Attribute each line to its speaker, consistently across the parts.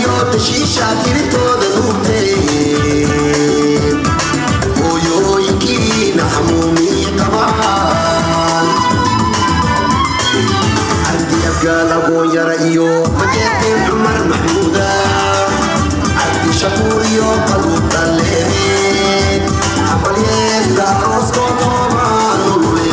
Speaker 1: yo shisha tirito de lute Oyo iki na hamumi kaban Ardi abgala goyara iyo Majete Umar Mahmuda Ardi Shakur yo kaluta lehit Amal yes da rosko toman ulwe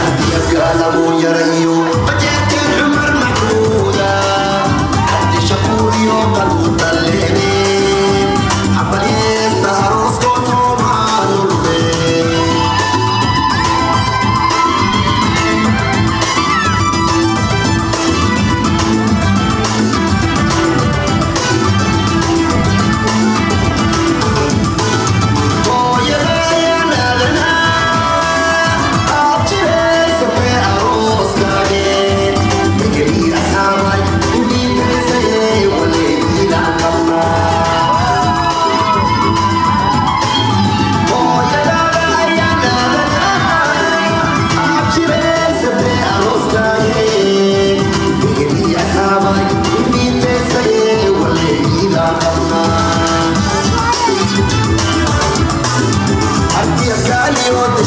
Speaker 1: Ardi abgala goyara iyo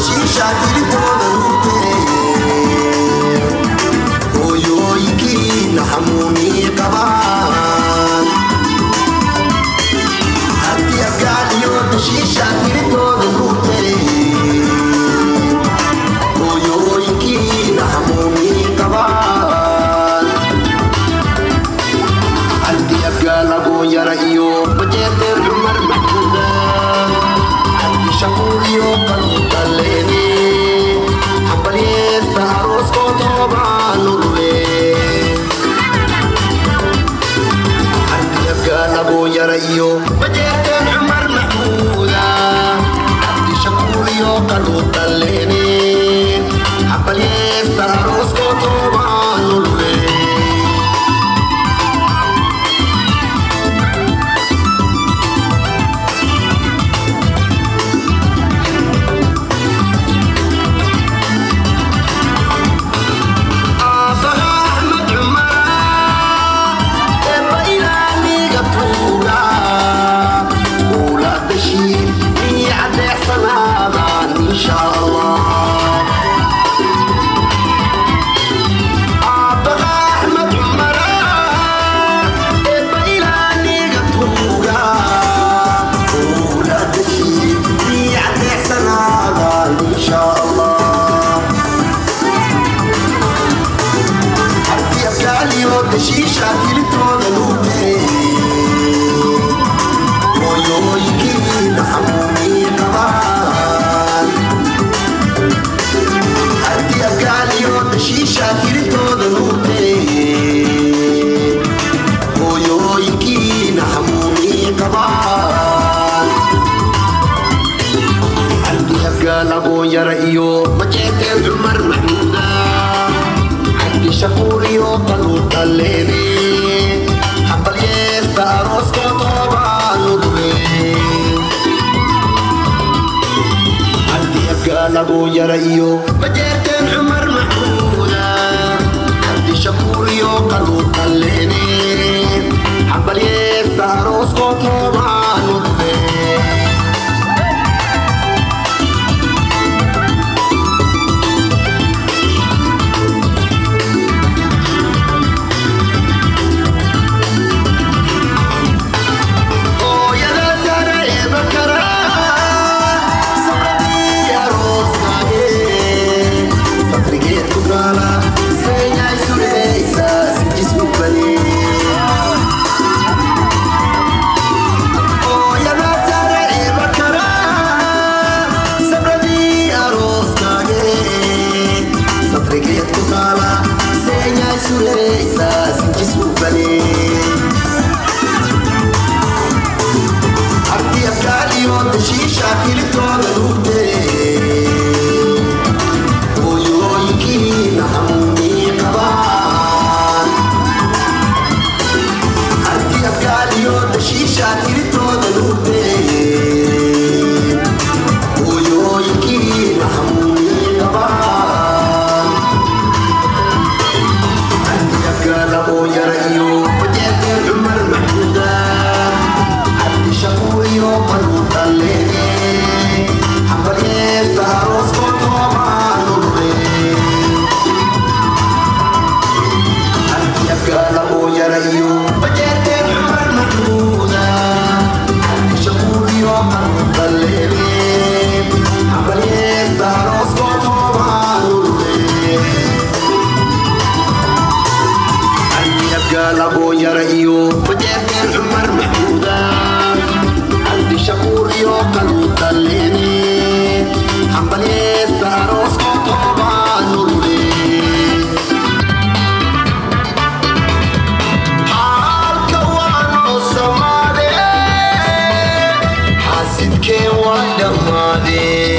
Speaker 1: Shisha tirito de lute Oyo iki na hamumi kaban Ardi abgali yo de shisha tirito de lute Oyo iki na hamumi kaban Ardi abgala goyara iyo Majete Umar Mahmuda Ardi Shakur yo kaluta leni Hambalis taros ko toban ulwe Ardi abgala goyara iyo Majete Umar Mahmuda Ardi Shakur yo kaluta leni Hambalis taros ko toban ulwe Shisha tirito de lute Oyo iki na hamumi kaban Ardi abgali yo shisha tirito de lute Oyo iki na hamumi kaban Ardi abgala goyara iyo Majete Umar Mahmuda Shakur yo kaluta leni Hambal yes taros ko toban ulwe Ardi abgala goyara iyo Majete Umar Mahmuda Ardi Shakur yo kaluta leni Hambal yes taros ko toban ulwe قال ابو يرأيو وجهت عمر محمودا عندي شكور يو قلو تليني حنبليس تاروس كتوبا نوري حال كوانو سمادي حاسد كي ودمادي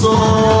Speaker 2: So